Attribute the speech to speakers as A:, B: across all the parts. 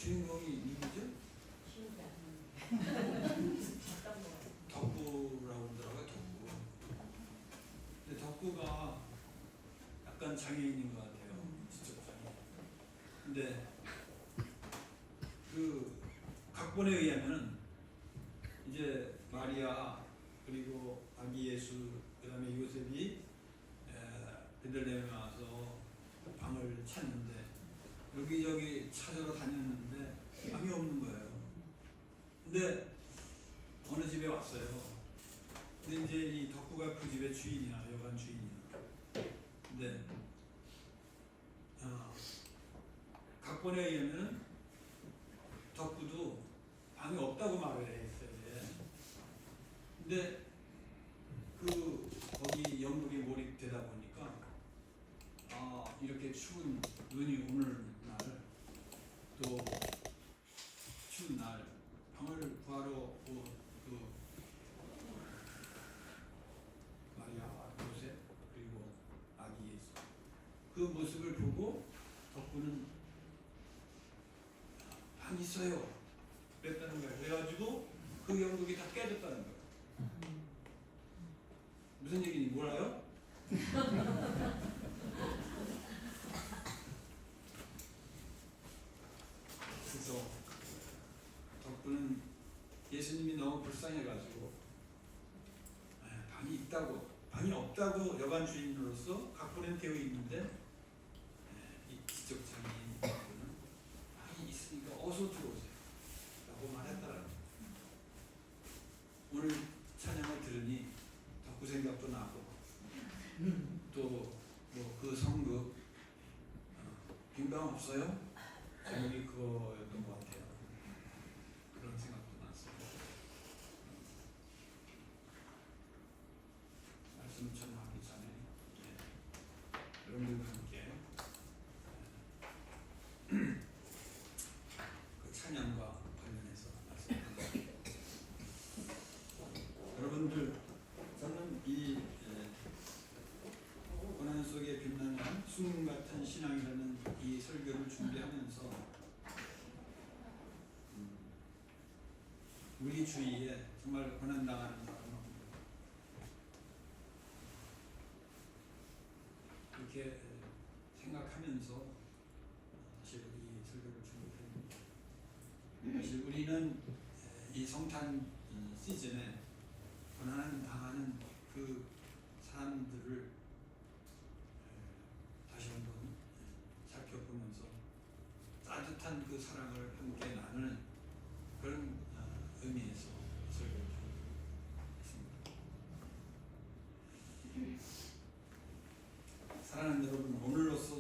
A: 주인공이 누구죠? 덕구라고 그러더라고요. 덕구. 근데 덕구가 약간 장애인인 것 같아요. 지적 장애. 근데 그 각본에 의하면은 이제 마리아 그리고 아기 예수 그다음에 요셉이 베들레헴에 와서 방을 찾는데 여기저기 찾으러 다녔는데 방이 없는 거예요. 근데 어느 집에 왔어요. 근데 이제 이 덕구가 그 집의 주인이야, 여관 주인이야. 근데 각본에 의하면 덕구도 방이 없다고 말을 했어요. 근데 거기 연극에 몰입되다 보니까 이렇게 추운 눈이 오는 날 또 추운 날 방을 구하러 온 마리아와 요셉 그리고 아기 예수 그 모습을 보고 덕구는 방이 있어요 그랬다는 거예요. 그래가지고 그 연극이 다 깨졌다는 거예요. 무슨 얘기인지 몰라요? 그래서 덕분은 예수님이 너무 불쌍해가지고 방이 없다고 여관 주인으로서 각본에 되어 있는데 이 지적장애인 덕분은 방이 있으니까 어서 들어오세요 라고 말했더라고요. 오늘 찬양을 들으니 덕구 생각도 나고 또 뭐 그 성극 빈방 없어요? 제목이 그거였던 것 같아요. 그런 생각도 났습니다. 말씀 전하기 전에 여러분들과 함께 그 찬양과 관련해서 말씀드리겠습니다. 여러분들 저는 이 고난 속에 빛나는 수문 같은 신앙이라는 이 설교를 준비하면서 우리 주위에 정말 고난당하는 사람은 이렇게 생각하면서 사실 이 설교를 준비했습니다. 사실 우리는 이 성탄 시즌에 고난을 당하는 그 사람들을 다시 한번 살펴보면서 따뜻한 그 사랑을 함께 나누는 그런 의미에서 설교를 했습니다. 사랑하는 여러분, 오늘로써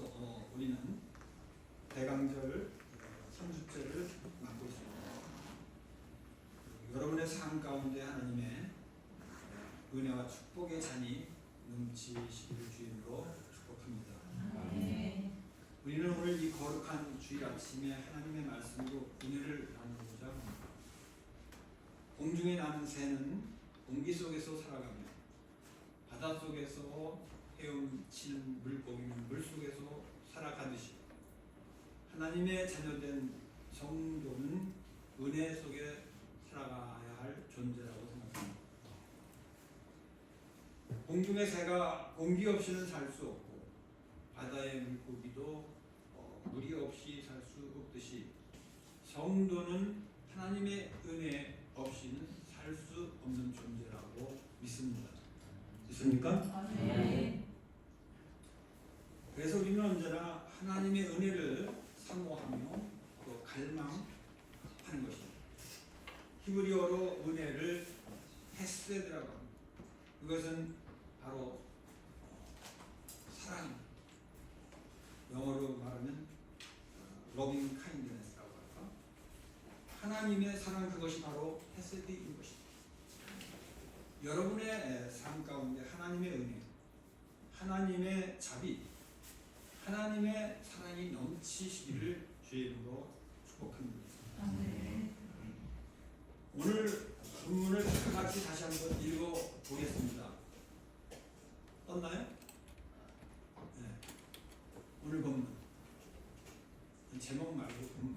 A: 우리는 대강절 3주째를 맞고 있습니다. 여러분의 삶 가운데 하나님의 은혜와 축복의 잔이 넘치시기를 주님으로 축복합니다. 우리는 오늘 이 거룩한 주일 아침에 하나님의 말씀으로 은혜를 나누고자 합니다. 공중에 나는 새는 공기 속에서 살아가며 바다 속에서 헤엄치는 물고기는 물속에서 살아가듯이 하나님의 자녀된 성도는 은혜 속에 살아가야 할 존재라고 생각합니다. 공중의 새가 공기 없이는 살 수 없고 바다의 물고기도 물이 없이 살 수 없듯이 성도는 하나님의 은혜 없이는 살 수 없는 존재라고 믿습니다. 믿습니까?
B: 네.
A: 그래서 우리는 언제나 하나님의 은혜를 사모하며 또 갈망하는 것입니다. 히브리어로 은혜를 헤세드라고 합니다. 그것은 바로 사랑입니다. 영어로 말하면 loving kindness라고 할까? 하나님의 사랑, 그것이 바로 헤세드인 것입니다. 여러분의 삶 가운데 하나님의 은혜, 하나님의 자비, 하나님의 사랑이 넘치시기를 주의 이름으로 축복합니다. 오늘 본문을 다 같이 다시 한번 읽어보겠습니다. 떴나요? 네. 오늘 본문 제목 말고 본문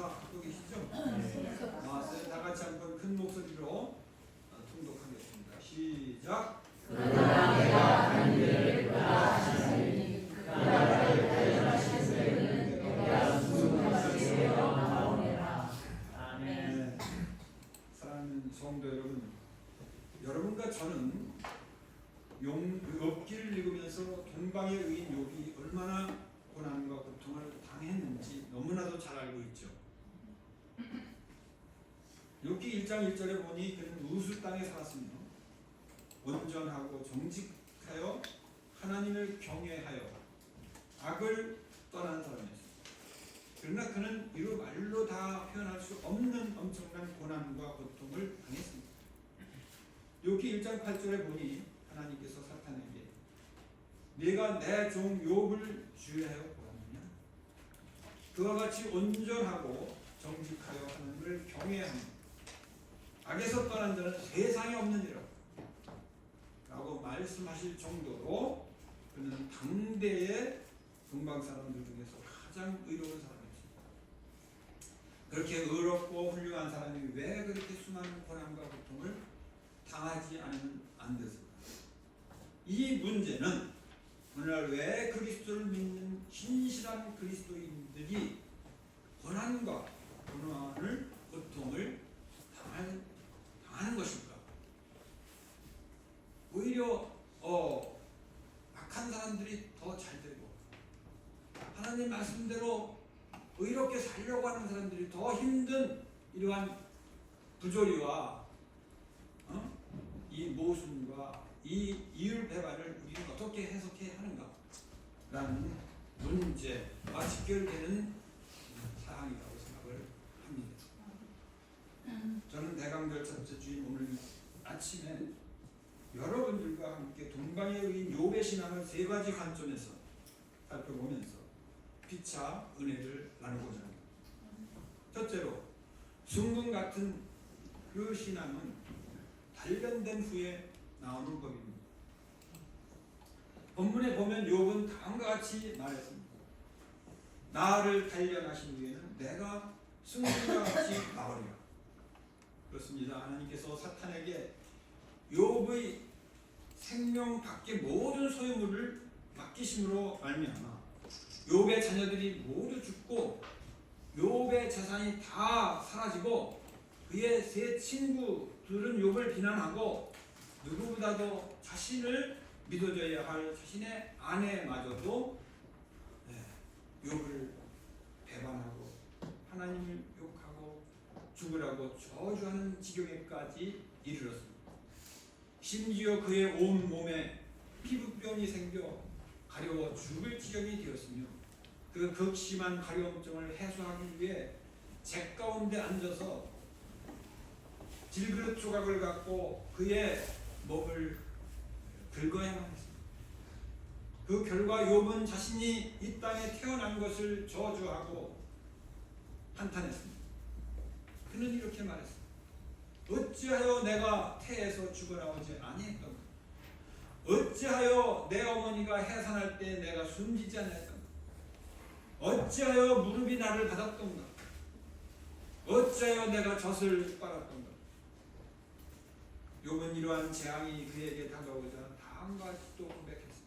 A: 다 하고 계시죠? 나왔어요. 다 같이 한번 큰 목소리로 통독하겠습니다. 시작.
B: 그러나 내가 하나님을 구하시니 그 나라를 달려가신 때는 내가 무슨 되어 나오리라. 아멘.
A: 사랑하는 성도 여러분, 여러분과 저는 욥기를 읽으면서 동방의 의인 욥이 얼마나 고난과 고통을 당했는지 너무나도 잘 알고 있죠. 욥기 1장 1절에 보니 그는 우스 땅에 살았으며 온전하고 정직하여 하나님을 경외하여 악을 떠난 사람이었습니다. 그러나 그는 이루 말로 다 표현할 수 없는 엄청난 고난과 고통을 당했습니다. 욥기 1장 8절에 보니 하나님께서 사탄에게 네가 내 종 욥을 주의하여 보았느냐? 그와 같이 온전하고 정직하여 하나님을 경외하며 악에서 떠난 자는 세상에 없느니라 라고 말씀하실 정도로 그는 당대의 동방 사람들 중에서 가장 의로운 사람이었습니다. 그렇게 의롭고 훌륭한 사람이 왜 그렇게 수많은 고난과 고통을 당하지 않으면 안 됐을까? 이 문제는 오늘날 왜 그리스도를 믿는 신실한 그리스도인들이 고난과 고난을 고통을 당하는 것일까? 오히려 악한 사람들이 더 잘 되고 하나님 말씀대로 의롭게 살려고 하는 사람들이 더 힘든 이러한 부조리와 이 모순과 이 이율배반을 우리는 어떻게 해석해야 하는가 라는 문제와 직결되는 사항이라고 생각을 합니다. 저는 대강절 첫째 주일 오늘 아침에 여러분들과 함께 동방의 의인 욥의 신앙을 세 가지 관점에서 살펴보면서 피차 은혜를 나누고자 합니다. 첫째로 순금 같은 그 신앙은 단련된 후에 나오는 법입니다. 본문에 보면 욥은 다음과 같이 말했습니다. 나를 단련하신 후에는 내가 순금과 같이 나오리라. 그렇습니다. 하나님께서 사탄에게 욥의 생명 밖의 모든 소유물을 맡기심으로 말미암아 욥의 자녀들이 모두 죽고 욥의 재산이 다 사라지고 그의 세 친구들은 욥을 비난하고 누구보다도 자신을 믿어줘야 할 자신의 아내마저도 욥을 배반하고 하나님을 욕하고 죽으라고 저주하는 지경에까지 이르렀습니다. 심지어 그의 온 몸에 피부병이 생겨 가려워 죽을 지경이 되었으며 그 극심한 가려움증을 해소하기 위해 잭 가운데 앉아서 질그릇 조각을 갖고 그의 몸을 긁어야만 했습니다. 그 결과 욥은 자신이 이 땅에 태어난 것을 저주하고 한탄했습니다. 그는 이렇게 말했습니다. 어찌하여 내가 태에서 죽어나오지 아니했던가? 어찌하여 내 어머니가 해산할 때 내가 숨지지 않았던가? 어찌하여 무릎이 나를 받았던가? 어찌하여 내가 젖을 빨았던가? 욥은 이러한 재앙이 그에게 다가오자 다음과 같이 또 고백했습니다.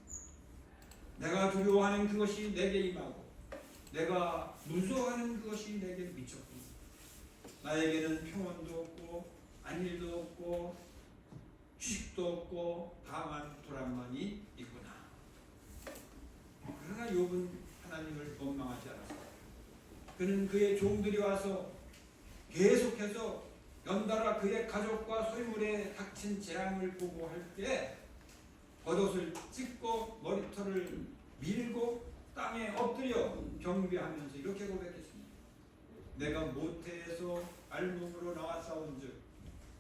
A: 내가 두려워하는 그것이 내게 임하고 내가 무서워하는 그것이 내게 미쳤고 나에게는 평온도 없고 안일도 없고 휴식도 없고 다만 불안만이 있구나. 그러나 욥은 하나님을 원망하지 않았습니다. 그는 그의 종들이 와서 계속해서 연달아 그의 가족과 소유물에 닥친 재앙을 보고 할 때 겉옷을 찢고 머리털을 밀고 땅에 엎드려 경배하면서 이렇게 고백했습니다. 내가 모태에서 알몸으로 나와 싸운즉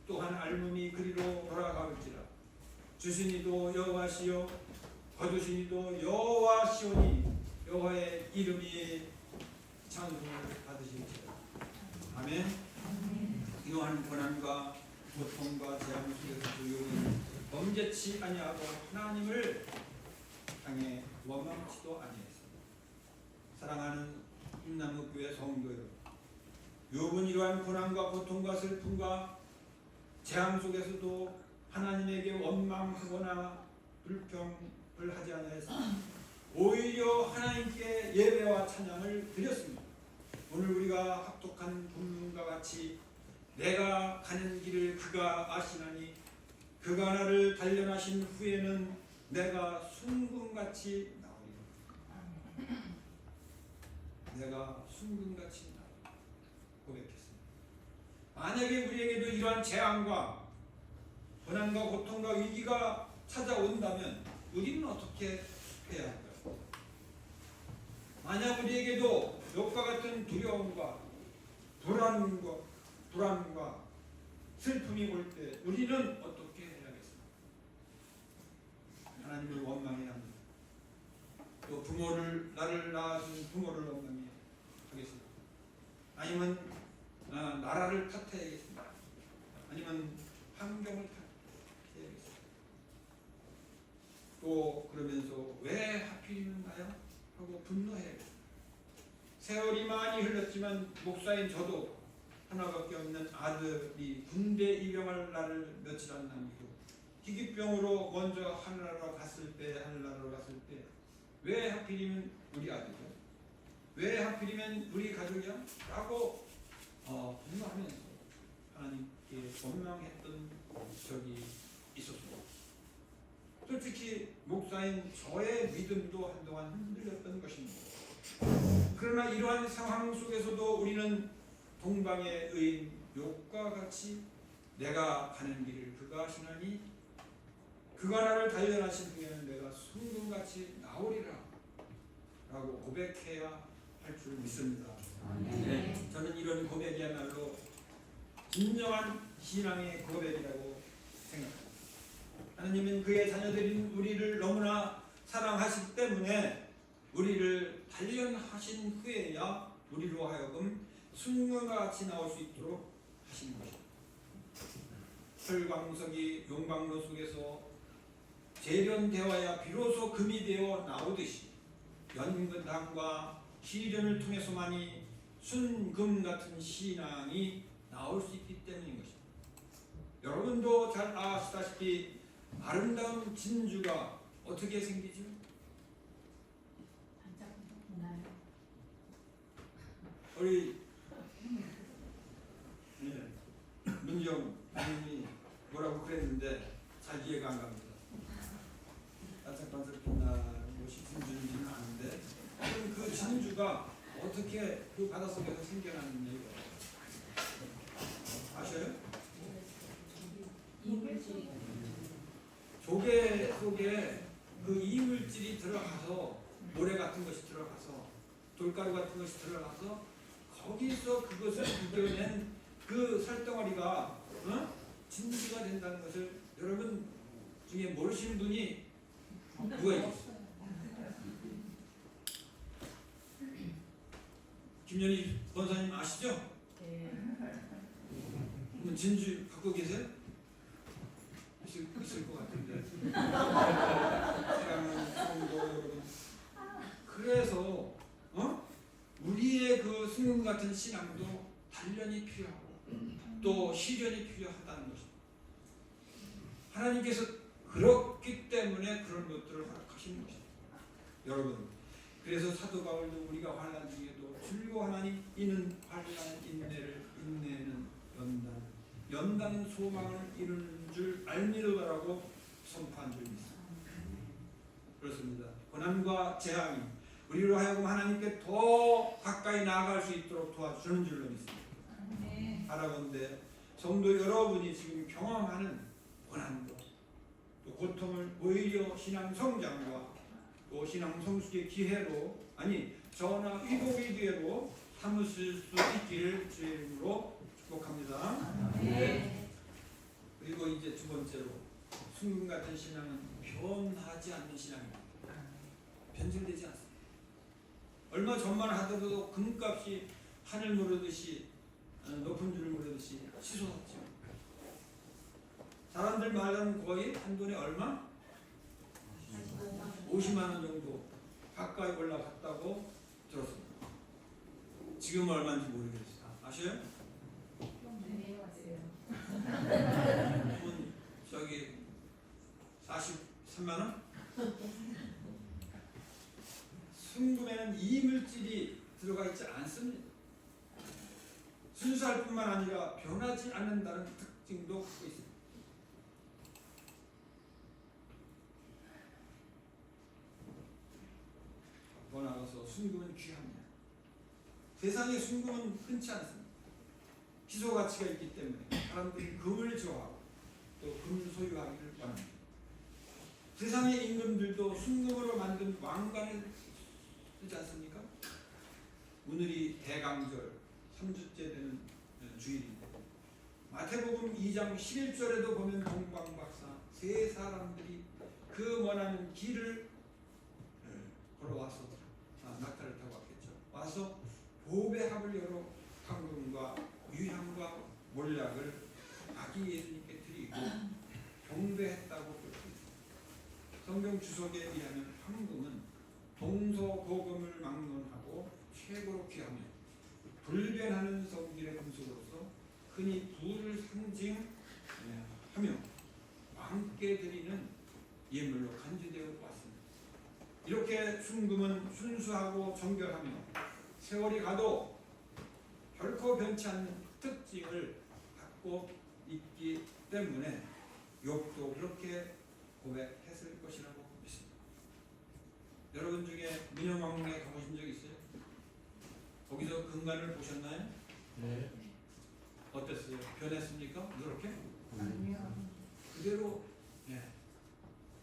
A: 또한 알몸이 그리로 돌아가올지라. 주시니도 여호와시요 거두시니도 여호와시오니 여호와의 이름이 찬송을 받으실지라. 아멘. 이러한 고난과 고통과 재앙 속에서 욥은 범죄치 아니하고 하나님을 향해 원망치도 아니했습니다. 사랑하는 힘나무 교회 성도 여러분, 욥은 이러한 고난과 고통과 슬픔과 재앙 속에서도 하나님에게 원망하거나 불평을 하지 않았습니다. 오히려 하나님께 예배와 찬양을 드렸습니다. 오늘 우리가 합독한 본문과 같이 내가 가는 길을 그가 아시나니 그가 나를 단련하신 후에는 내가 순금같이 나오리라. 내가 순금같이 나오리라 고백했습니다. 만약에 우리에게도 이러한 재앙과 고난과 고통과 위기가 찾아온다면 우리는 어떻게 해야 할까요? 만약 우리에게도 욥과 같은 두려움과 불안과 슬픔이 올 때 우리는 어떻게 해야겠습니까? 하나님을 원망해야 합니다. 또 나를 낳아준 부모를 원망해야 하겠습니다. 아니면 나라를 탓해야겠습니다. 아니면 환경을 탓해야겠습니다. 또 그러면서 왜 하필이면 나야? 하고 분노해야겠습니다. 세월이 많이 흘렀지만 목사인 저도 하나밖에 없는 아들이 군대 입영할 날을 며칠 안 남기고 희귀병으로 먼저 하늘나라로 갔을 때 왜 하필이면 우리 아들이야? 왜 하필이면 우리 가족이야? 라고 분노하면서 하나님께 원망했던 적이 있었습니다. 솔직히 목사인 저의 믿음도 한동안 흔들렸던 것입니다. 그러나 이러한 상황 속에서도 우리는 동방의 의인 욥과 같이 내가 가는 길을 그가 아시나니 그가 나를 단련하신 후에는 내가 순금같이 나오리라 라고 고백해야 할 줄 믿습니다. 네, 저는 이런 고백이야말로 진정한 신앙의 고백이라고 생각합니다. 하나님은 그의 자녀들인 우리를 너무나 사랑하시기 때문에 우리를 단련하신 후에야 우리로 하여금 순금과 같이 나올 수 있도록 하시는 것입니다. 철광석이 용광로 속에서 재련되어야 비로소 금이 되어 나오듯이 연금당과 시련을 통해서만이 순금 같은 신앙이 나올 수 있기 때문인 것입니다. 여러분도 잘 아시다시피 아름다운 진주가 어떻게 생기죠? 우리 문정 부인이 뭐라고 그랬는데 잘 이해가 안 갑니다. 반짝반짝 빛나는 것이 진주인지는 아는데 그럼 그 진주가 어떻게 그 바닷속에서 생겨나는지 아셔요? 조개 속에 그 이물질이 들어가서 모래 같은 것이 들어가서 돌가루 같은 것이 들어가서 거기서 그것을 이겨낸 그 살덩어리가 진주가 된다는 것을 여러분 중에 모르시는 분이 누가 있겠어요? 김연희 권사님 아시죠? 그럼 진주 갖고 계세요? 있을 것 같은데. 사랑하는 성도 여러분. 그래서 우리의 그 승금 같은 신앙도 단련이 필요하고 또 시련이 필요하다는 것입니다. 하나님께서 그렇기 때문에 그런 것들을 허락하시는 것입니다. 여러분, 그래서 사도 바울도 우리가 환난 중에도 줄고 하나님 이는 환난 인내를 인내는 연단은 소망을 이루는 줄 알미로다라고 선포한 줄 믿습니다. 그렇습니다. 고난과 재앙이 우리로 하여금 하나님께 더 가까이 나아갈 수 있도록 도와주는 줄로 믿습니다. 바라건대 성도 여러분이 지금 경험하는 고난과 또 고통을 오히려 신앙 성장과 또 신앙 성숙의 기회로 저나 위복의 기회로 삼으실 수 있기를 주의 이름으로 축복합니다. 그리고 이제 두 번째로 순금 같은 신앙은 변하지 않는 신앙입니다. 변질되지 않습니다. 얼마 전만 하더라도 금값이 하늘 무르듯이 높은 줄을 무르듯이 치솟았죠. 사람들 말하는 거의 한 돈에 얼마? 50만 원 정도 가까이 올라갔다고 들었습니다. 지금 얼마인지 모르겠어요. 아셔요?
B: 네, 맞아요.
A: 그러면 저기 43만 원? 순금에는 이물질이 들어가 있지 않습니다. 순수할 뿐만 아니라 변하지 않는다는 특징도 갖고 있습니다. 더 나아가서 순금은 귀합니다. 세상의 순금은 흔치 않습니다. 희소 가치가 있기 때문에 사람들이 금을 좋아하고 또 금을 소유하기를 원합니다. 세상의 임금들도 순금으로 만든 왕관을 쓰지 않습니까? 오늘이 대강절 3주째 되는 주일인데 마태복음 2장 11절에도 보면 동방박사 세 사람들이 그 머나는 길을 걸어와서 낙타를 타고 왔겠죠. 와서 보배 합을 열어 황금과 유향과 몰약을 아기 예수님께 드리고 경배했다고 그러고 있습니다. 성경 주석에 의하면 황금은 동서고금을 막론하고 최고로 귀하며 불변하는 성질의 금속으로서 흔히 부를 상징하며 왕께 드리는 예물로 간주되어 왔습니다. 이렇게 순금은 순수하고 정결하며 세월이 가도 결코 변치 않는 특징을 갖고 있기 때문에 욥도 그렇게 고백했을 것이라고 믿습니다. 여러분 중에 민영왕궁에 가보신 적 있어요? 거기서 금관을 보셨나요?
C: 네.
A: 어땠어요? 변했습니까? 그렇게?
B: 아니요.
A: 그대로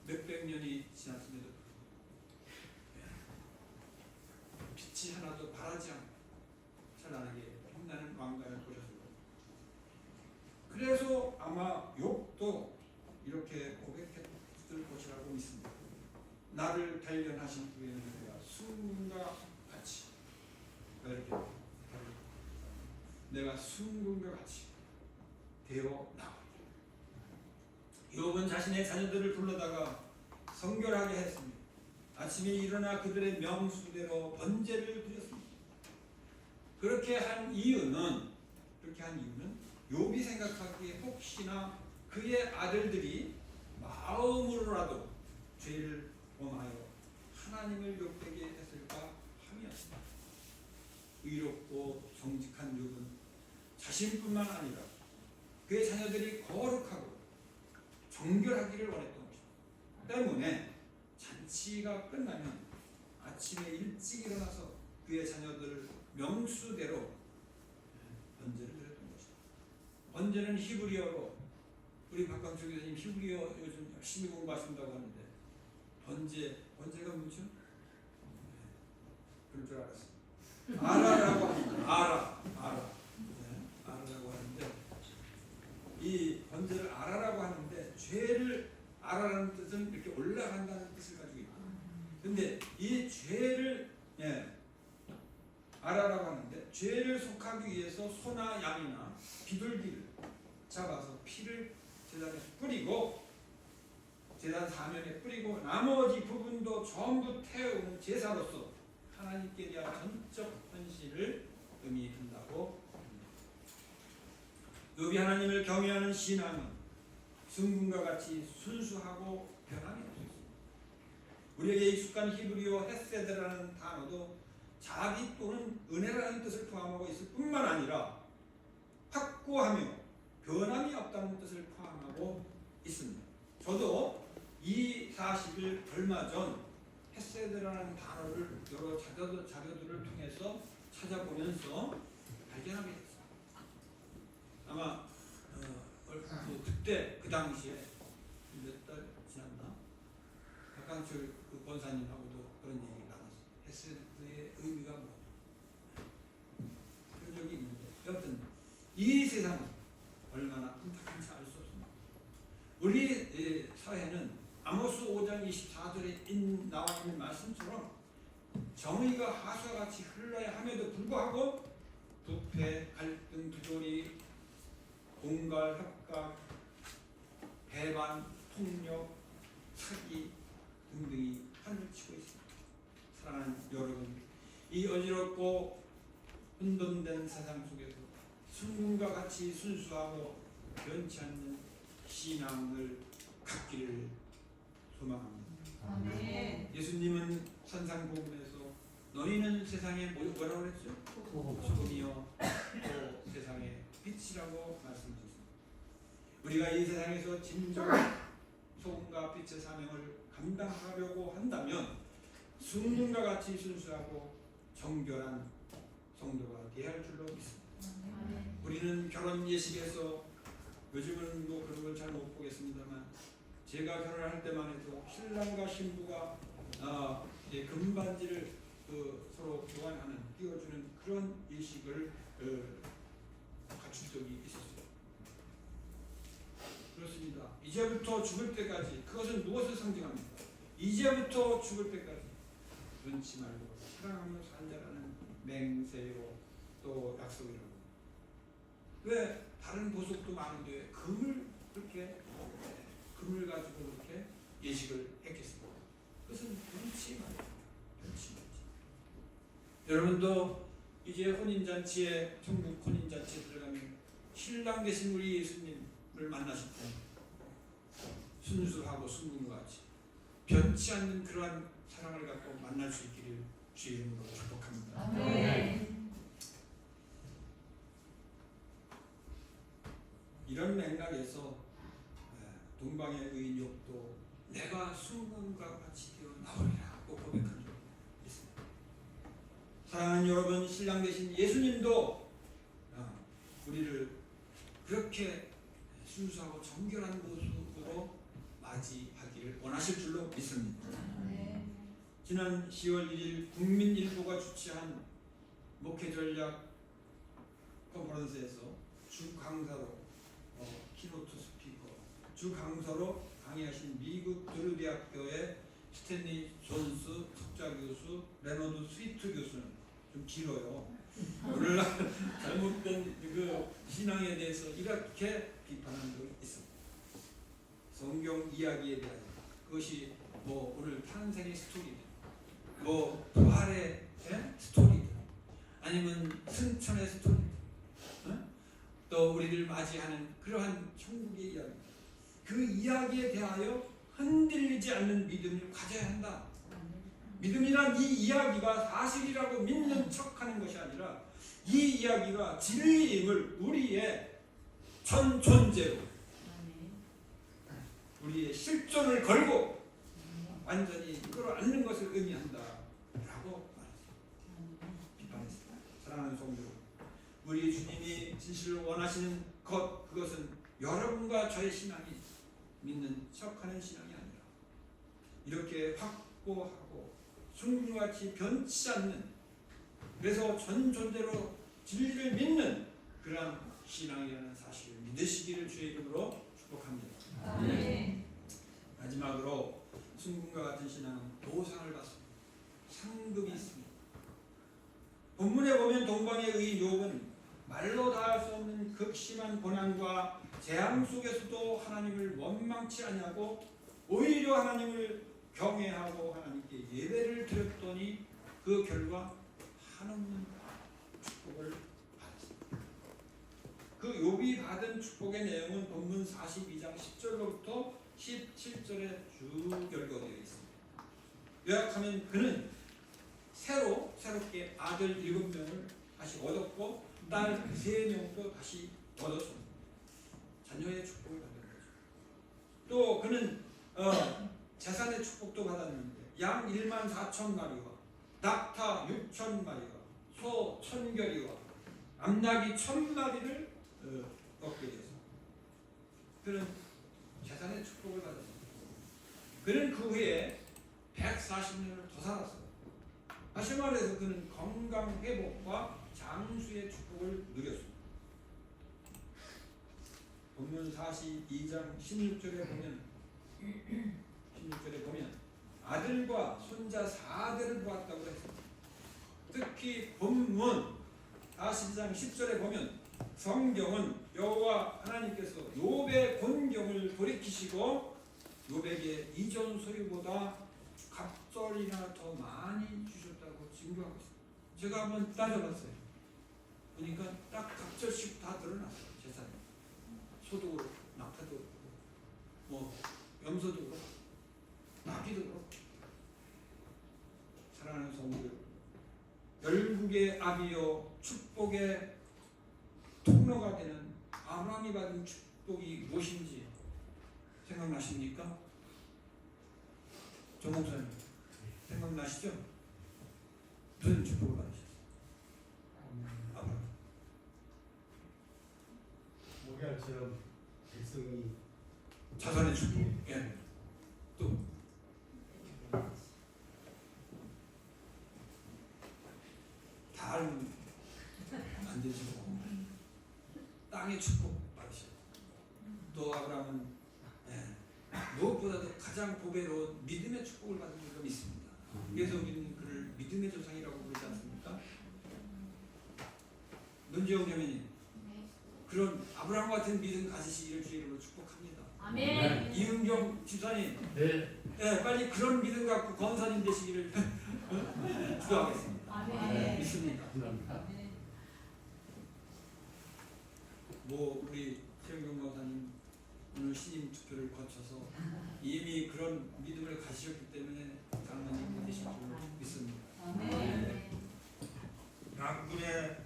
A: 몇백 년이 지났음에도 빛이 하나도 바라지 않고 찬란하게 빛나는 왕관을 보셨을 거예요. 그래서 아마 욥도 이렇게 고백했을 것이라고 믿습니다. 나를 단련하신 후에는 내가 순금과 같이 이렇게 내가 순금과 같이 되어 나오리라. 욥은 자신의 자녀들을 불러다가 성결하게 했습니다. 아침에 일어나 그들의 명수대로 번제를 드렸습니다. 그렇게 한 이유는 욥이 생각하기에 혹시나 그의 아들들이 마음으로라도 죄를 범하여 하나님을 욕되게 했을까 함이었습니다. 의롭고 정직한 욥은 자신뿐만 아니라 그의 자녀들이 거룩하고 정결하기를 원했던 것입니다. 때문에 잔치가 끝나면 아침에 일찍 일어나서 그의 자녀들 명수대로 번제를 드렸던 것입니다. 번제는 히브리어로, 우리 박광철 교수님 히브리어 요즘 열심히 공부하신다고 하는데 번제가 뭐죠? 그럴 줄 알았어요. 아라라고 합니다. 아라라고 하는데 이 번제를 아라라고 하는데 죄를 아라라는 뜻은 이렇게 올라간다는 뜻을 가지고 있고, 근데 이 죄를 아라라고 하는데 죄를 속하기 위해서 소나 양이나 비둘기를 잡아서 피를 제단에 뿌리고 제단 사면에 뿌리고 나머지 부분도 전부 태우는 제사로서 하나님께 대한 전적 헌신을 의미한다고 합니다. 욥이 하나님을 경외하는 신앙은 순금과 같이 순수하고 변함이 없습니다. 우리에게 익숙한 히브리어 헤세드라는 단어도 자비 또는 은혜라는 뜻을 포함하고 있을 뿐만 아니라 확고하며 변함이 없다는 뜻을 포함하고 있습니다. 저도 이 사실을 얼마 전 헤세드라는 단어를 여러 자료들을 통해서 찾아보면서 발견하게 됐습니다. 아마 그때 그 당시에 몇 달 지났나 박강철 그 권사님하고도 그런 얘기를 나눴어요. 헤세드의 의미가 뭐냐 그런 적이 있는데, 여하튼 이 세상은 얼마나 끔찍한지 알 수 없습니다. 우리 사회는 아모스 5장 24절에 나와 있는 말씀처럼 정의가 하수와 같이 흘러야 함에도 불구하고 부패, 갈등, 부조리, 공갈, 협박, 배반, 폭력, 사기 등등이 판을 치고 있습니다. 사랑하는 여러분, 이 어지럽고 혼돈된 세상 속에서 순금과 같이 순수하고 변치 않는 신앙을 갖기를 소망합니다.
B: 아멘.
A: 예수님은 산상복음에서 너희는 세상에 뭐라고 그랬죠? 소금이요 또 세상의 빛이라고 말씀하셨습니다. 우리가 이 세상에서 진정한 소금과 빛의 사명을 감당하려고 한다면 순금과 같이 순수하고 정결한 성도가 되어야 할 줄로 믿습니다.
B: 아멘.
A: 우리는 결혼 예식에서 요즘은 뭐 그런 걸 잘 못 보겠습니다만 제가 결혼을 할 때만 해도 신랑과 신부가 금반지를 서로 교환하는 띄워주는 그런 예식을 갖춘 적이 있었어요. 그렇습니다. 이제부터 죽을 때까지 그것은 무엇을 상징합니까? 이제부터 죽을 때까지 눈치 말고 사랑하며 살자라는 맹세요 또 약속이라고. 왜 다른 보석도 많은데 금을 가지고 그렇게 예식을 했겠습니까? 그것은 눈치 말고 눈치 말지. 여러분도 이제 혼인잔치에 천국 혼인잔치에 들어가면 신랑 되신 우리 예수님을 만나실 때 순수하고 순금과 같이 변치 않는 그러한 사랑을 갖고 만날 수 있기를 주의 이름으로 축복합니다.
B: 아멘.
A: 이런 맥락에서 동방의 의인 욥도 내가 순금과 같이 되어 나오리라고 고백한 적이 있습니다. 사랑하는 여러분, 신랑 되신 예수님도 우리를 그렇게 순수하고 정결한 모습으로 맞이하기를 원하실 줄로 믿습니다.
B: 아멘.
A: 지난 10월 1일 국민일보가 주최한 목회전략 컨퍼런스에서 주 강사로 키노트 스피커 주 강사로 강의하신 미국 드루 대학교의 스탠리 존스 석좌 교수, 레너드 스위트 교수는 좀 길어요. 오늘날 잘못된 그 신앙에 대해서 이렇게 비판한 적이 있습니다. 성경 이야기에 대한 그것이 뭐 오늘 탄생의 스토리든 뭐 부활의 스토리든 아니면 승천의 스토리든 또 우리를 맞이하는 그러한 천국의 이야기, 그 이야기에 대하여 흔들리지 않는 믿음을 가져야 한다. 믿음이란 이 이야기가 사실이라고 믿는 척하는 것이 아니라 이 이야기가 진리임을 우리의 전 존재로 우리의 실존을 걸고 완전히 끌어안는 것을 의미한다라고 말했습니다. 비판했습니다. 사랑하는 성도, 우리 주님이 진실로 원하시는 그것은 여러분과 저의 신앙이 믿는 척하는 신앙이 아니라 이렇게 확고하고 순금같이 변치 않는, 그래서 전 존재로 진리를 믿는 그러한 신앙이라는 사실을 믿으시기를 주의 이름으로 축복합니다.
B: 아멘.
A: 마지막으로 순금과 같은 신앙은 보상을 받습니다. 상급이 있습니다. 본문에 보면 동방의 의인 욥은 말로 다할 수 없는 극심한 고난과 재앙 속에서도 하나님을 원망치 아니하고 오히려 하나님을 경외하고 하나님께 예배를 드렸더니 그 결과 한없는 축복을 받았습니다. 그 욥이 받은 축복의 내용은 본문 42장 10절로부터 17절에 쭉 열거되어 있습니다. 요약하면 그는 새롭게 아들 7명을 다시 얻었고 딸 3명도 다시 얻었습니다. 자녀의 축복을 받은 거죠. 또 그는 재산의 축복도 받았는데 양 1만 4천 마리와 낙타 6천 마리와 소 1,000결이와 암나귀 1,000마리를 얻게 되었습니다. 그는 재산의 축복을 받았습니다. 그는 그 후에 140년을 더 살았어요. 다시 말해서 그는 건강 회복과 장수의 축복을 누렸습니다. 본문 42장 16절에 보면 아들과 손자 4대를 보았다고 했습니다. 특히 본문 42장 10절에 보면 성경은 여호와 하나님께서 욥의 곤경을 돌이키시고 욥에게 이전 소유보다 갑절이나 더 많이 주셨다고 증거하고 있습니다. 제가 한번 따져봤어요. 보니까 딱 갑절씩 다 소도 그렇고 낙타도 그렇고 뭐 염소도 그렇고 나귀도 그렇고 사랑하는 성도 여러분, 열국의 아비요 축복의 통로가 되는 아브라함이 받은 축복이 무엇인지 생각나십니까? 조 목사님 생각나시죠? 무슨 축복을 받으셨어요? 아브라함.
C: 목야처럼 백성이
A: 자손의 축복. 예. 또 다 알면 안 되죠. 땅의 축복 받으셨고 또 아브라함은 무엇보다도 가장 보배로운 믿음의 축복을 받은 줄로 믿습니다. 그래서 우리는 그를 믿음의 조상이라고 부르지 않습니까? 문재영 자매님 그런 아브라함 같은 믿음 가지시기를 주의 이름으로 축복합니다.
B: 아멘.
A: 이은경 집사님
C: 네.
A: 빨리 그런 믿음 갖고 권사님 되시기를 기도하겠습니다.
B: 아멘.
A: 믿습니다.
C: 감사합니다.
A: 뭐 우리 최영경 권사님 오늘 신임 투표를 거쳐서 이미 그런 믿음을 가지셨기 때문에 장로님 되실 줄 믿습니다.
B: 아멘.
A: 만군의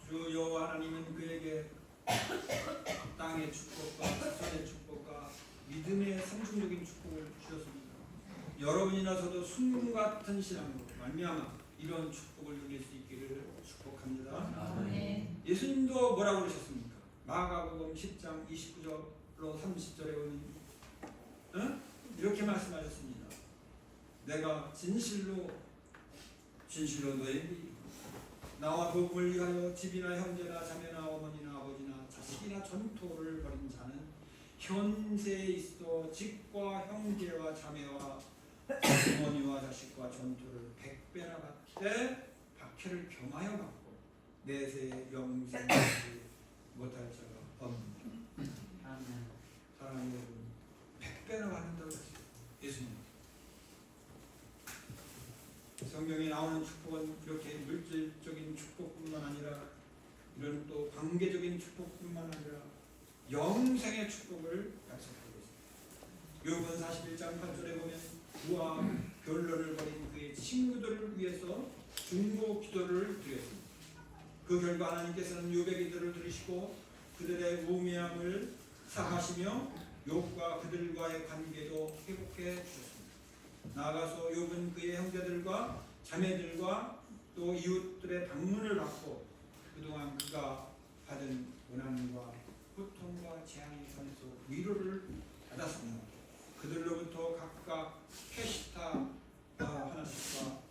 A: 주 여호와 하나님은 그에게 땅의 축복과 자손의 축복과 믿음의 상징적인 축복을 주셨습니다. 여러분이나 저도 순금 같은 신앙으로 말미암아 이런 축복을 누릴 수 있기를 축복합니다.
B: 아멘.
A: 예수님도 뭐라고 그러셨습니까? 마가복음 10장 29절로 30절에 보면 이렇게 말씀하셨습니다. 내가 진실로 너희에게 나와 복음을 위하여 집이나 형제나 자매나 어머니나 아버지나 자식이나 전토를 벌인 자는 현세에 있어 집과 형제와 자매와 어머니와 자식과 전토를 100배나 받되 박해를 겸하여 받고 내세에 영생하지 못할 자가 없느니라. 사랑하는 여러분 100배나 받는다고 했어요. 예수님. 성경에 나오는 축복은 이렇게 물질적인 축복뿐만 아니라 이런 또 관계적인 축복뿐만 아니라 영생의 축복을 약속하고 있습니다. 욥은 41장 8절에 보면 그와 결론을 벌인 그의 친구들을 위해서 중보 기도를 드렸습니다. 그 결과 하나님께서는 욥의 기도를 들으시고 그들의 우매함을 사하시며 욥과 그들과의 관계도 회복해 주셨습니다. 나아가서 욥은 그의 형제들과 자매들과 또 이웃들의 방문을 받고 그동안 그가 받은 고난과 고통과 재앙의 선에서 위로를 받았습니다. 그들로부터 각각 캐시타 하나씩과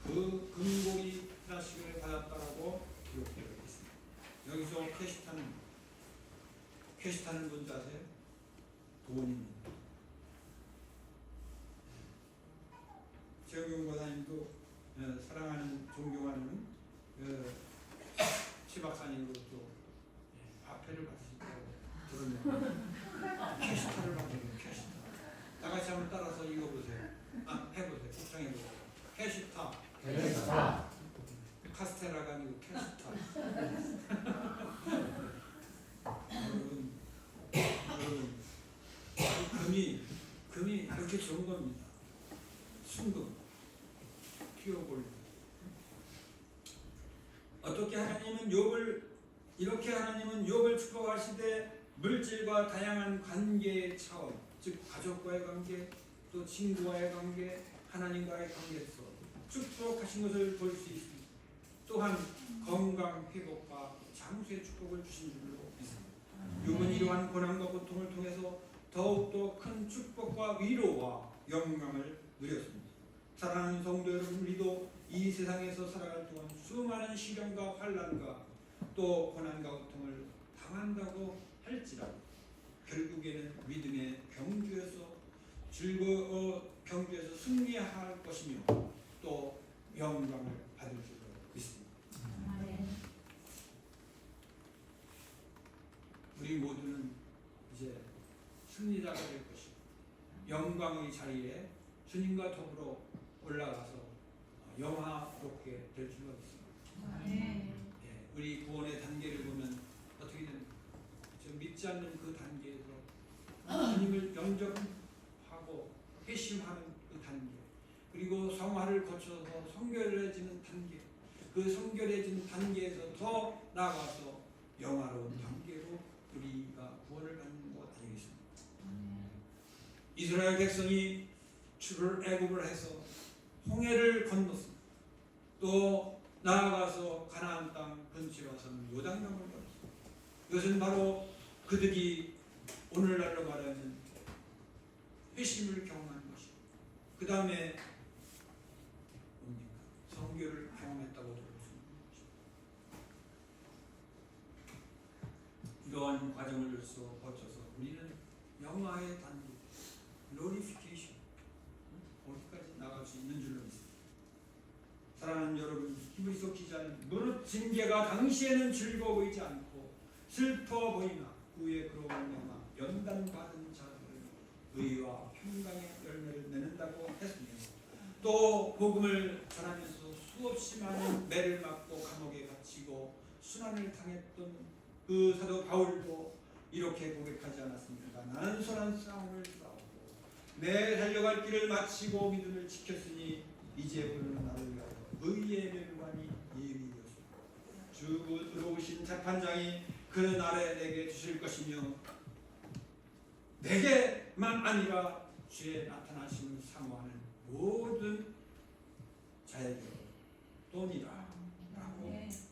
A: 그 금고리 하나씩을 받았다라고 기록되어 있습니다. 여기서 캐시타는 뭔지 아세요? 돈입니다. 최영경 권사님도 사랑하는 존경하는 최 박사님으로부터 화폐를 받으셨다고 들었는데 캐시타를 받는 캐시타. 다 같이 한번 따라서 읽어보세요. 해보세요. 복창해보세요. 캐시타.
C: 캐시타.
A: 카스테라가 아니고 캐시타. 여러분 금이 그렇게 좋은 겁니다. 순금, 피어 골드. 어떻게 하나님은 욥을 축복하시되 물질과 다양한 관계의 차원, 즉 가족과의 관계, 또 친구와의 관계, 하나님과의 관계에서 축복하신 것을 볼 수 있습니다. 또한 건강 회복과 장수의 축복을 주신 줄로 믿습니다. 욥은 이러한 고난과 고통을 통해서 더욱더 큰 축복과 위로와 영광을 누렸습니다. 사랑하는 성도 여러분, 우리도 이 세상에서 살아갈 동안 수많은 시련과 환난과 또 고난과 고통을 당한다고 할지라도 결국에는 믿음의 경주에서 경주에서 승리할 것이며 또 영광을 받을 줄로 믿습니다. 우리 모두는 이제 승리자가 될 것이고 영광의 자리에 주님과 더불어 올라가서 영화롭게 될 줄로 믿습니다. 우리 구원의 단계를 보면 어떻게 됩니까? 저 믿지 않는 그 단계에서 하나님을 영접하고 회심하는 그 단계, 그리고 성화를 거쳐서 성결해지는 단계, 그 성결해진 단계에서 더 나아가서 영화로운 단계로 우리가 구원을 받는 것 아니겠습니까? 이스라엘 백성이 출애굽을 해서 홍해를 건넜습니다. 또 나아가서 가나안 땅 근처에 와서는 요단강을 건넜습니다. 이것은 바로 그들이 오늘날로 말하는 회심을 경험한 것이고, 그 다음에 뭡니까? 성교를 경험했다고 볼 수 있는 것입니다. 이러한 과정을 거쳐서 우리는 영화의 단계, glorification, 거기까지 나갈 수 있는 줄로 믿습니다. 사랑하는 여러분, 히브리서 기자는 무릇 징계가 당시에는 즐거워 보이지 않고 슬퍼 보이나 후에 그로 말미암아 연단받은 자들을 의와 평강의 열매를 내는다고 했습니다. 또 복음을 전하면서 수없이 많은 매를 맞고 감옥에 갇히고 순환을 당했던 그 사도 바울도 이렇게 고백하지 않았습니까? 나는 선한 싸움을 싸우고 내 달려갈 길을 마치고 믿음을 지켰으니 이제 부르는 나를 위하여 의의 멸관이 예비되었습니다. 주 의로우신 재판장이 그 날에 내게 주실 것이며 내게만 아니라 주의 나타나심을 사모하는 모든 자에게 돈이라 라고 고백했습니다.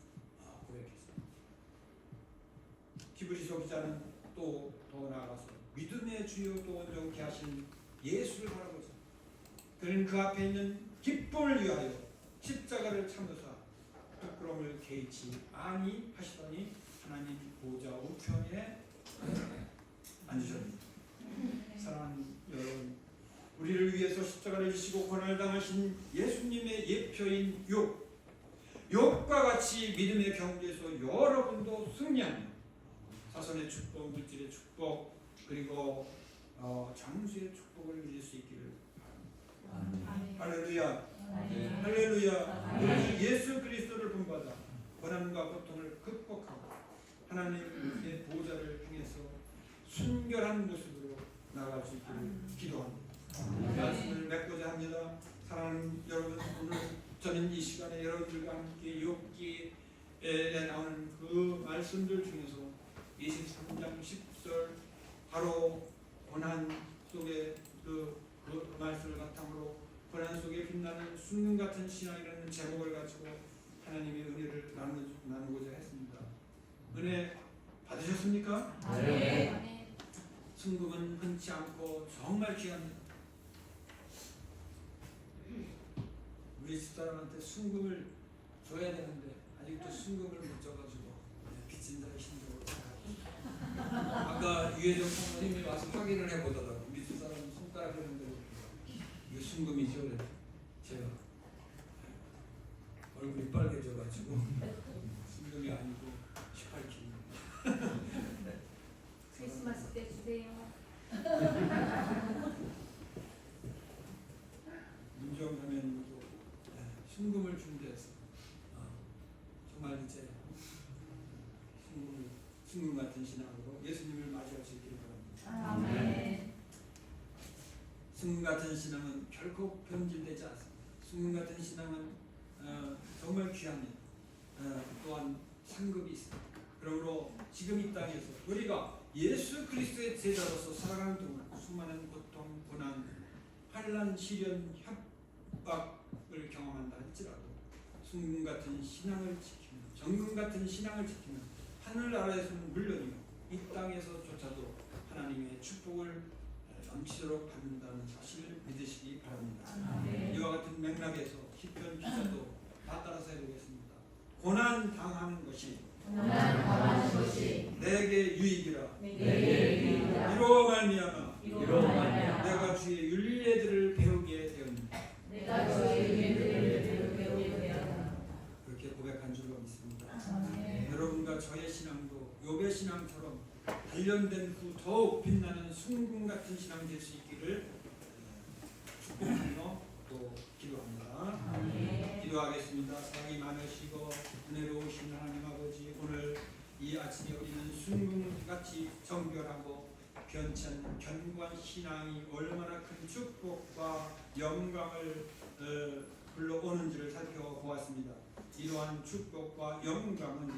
A: 히브리서 기자는 또 더 나아가서 믿음의 주요 또 온전케 하신 예수를 바라보자. 그는 그 앞에 있는 기쁨을 위하여 십자가를 참으사 부끄러움을 개의치 아니하시더니 하나님 보좌 우편에 앉으셨습니다. 사랑하는 여러분, 우리를 위해서 십자가를 지시고 고난을 당하신 예수님의 예표인 욥과 같이 믿음의 경주에서 여러분도 승리하며 사선의 축복, 물질의 축복, 그리고 장수의 축복을 누릴 수 있기를 바랍니다. 할렐루야. 할렐루야. 우리 예수 그리스도를 본받아 고난과 고통을 극복하고 하나님의 보좌를 향해서 순결한 모습으로 나아갈 수 있기를 기도합니다. 말씀을 맺고자 합니다. 사랑하는 여러분, 오늘 저는 이 시간에 여러분들과 함께 욥기에 나오는 그 말씀들 중에서 23장 10절 바로 고난 속에 그 말씀을 바탕으로 고난 속에 빛나는 순금 같은 신앙이라는 제목을 가지고 하나님의 은혜를 나누고자 했습니다. 은혜 받으셨습니까?
B: 네.
A: 순금은 흔치 않고 정말 귀합니다. 우리 집사람한테 순금을 줘야 되는데 아직도 순금을 못 줘가지고 빚진 자의 심정으로 아까 유혜정 선생님이 와서 확인을 해보더라고요. 우리 집사람 손가락 이런 데로 이거 순금이죠? 그래. 제가 얼굴이 빨개져가지고 순금이 아니고 18kg.
B: 크리스마스 때 주세요.
A: 문정하면도 순금을 준비해서 정말 이제 순금 같은 신앙으로 예수님을 맞이할 수 있기를 바랍니다.
B: 아멘.
A: 순금 같은 신앙은 결코 변질되지 않습니다. 순금 같은 신앙은 정말 귀합니다. 또한 상급이 있습니다. 그러므로 지금 이 땅에서 우리가 예수 그리스도의 제자로서 살아가는 동안 수많은 고통, 고난, 환난, 시련, 협박을 경험한다 할지라도 순금 같은 신앙을 지키면, 정금 같은 신앙을 지키면 하늘나라에서는 물론이요 이 땅에서조차도 하나님의 축복을 넘치도록 받는다는 사실을 믿으시기 바랍니다. 이와 같은 맥락에서 시편 기자도 다 따라서 해보겠습니다. 고난 당하는 것이 내게 유익이라. 이로 말미암아 내가 주의 윤례들을 배우게 되었느니라. 그렇게 고백한 줄로 믿습니다. 여러분과 저의 신앙도 욥의 신앙처럼 단련된 후 더욱 빛나는 순금 같은 신앙 될 수 있기를 축복하며 또 기도합니다. 기도하겠습니다. 사랑이 많으시고 은혜로우신 하나님 아버지, 오늘 이 아침에 우리는 순금같이 정결하고 변치않는 견고한 신앙이 얼마나 큰 축복과 영광을 불러오는지를 살펴보았습니다. 이러한 축복과 영광은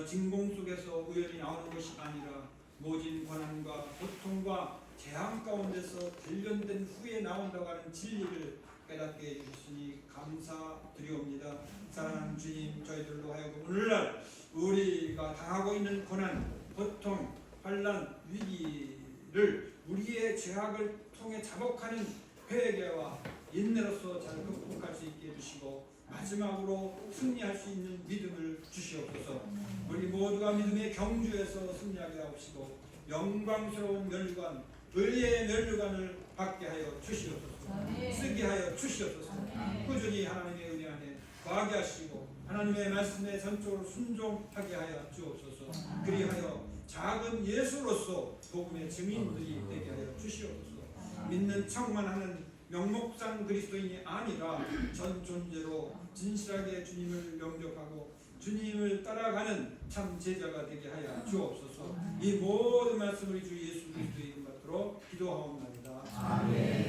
A: 진공 속에서 우연히 나오는 것이 아니라 모진 고난과 고통과 재앙 가운데서 단련된 후에 나온다고 하는 진리를 깨닫게 해주셨으니 감사드리옵니다. 사랑하는 주님, 저희들로 하여금 오늘날 우리가 당하고 있는 고난, 고통, 환난, 위기를 우리의 죄악을 통해 자복하는 회개와 인내로서 잘 극복할 수 있게 해주시고 마지막으로 승리할 수 있는 믿음을 주시옵소서. 우리 모두가 믿음의 경주에서 승리하게 하옵시고 영광스러운 멸류관, 의의 멸류관을 받게 하여 주시옵소서. 쓰게 하여 주시옵소서. 꾸준히 하나님의 은혜 안에 거하게 하시고 하나님의 말씀에 전적으로 순종하게 하여 주옵소서. 그리하여 작은 예수로서 복음의 증인들이 되게 하여 주시옵소서. 믿는 척만 하는 명목상 그리스도인이 아니라 전 존재로 진실하게 주님을 영접하고 주님을 따라가는 참 제자가 되게 하여 주옵소서. 이 모든 말씀을 주 예수 그리스도의 이름 받들어 기도하옵나이다. 아멘.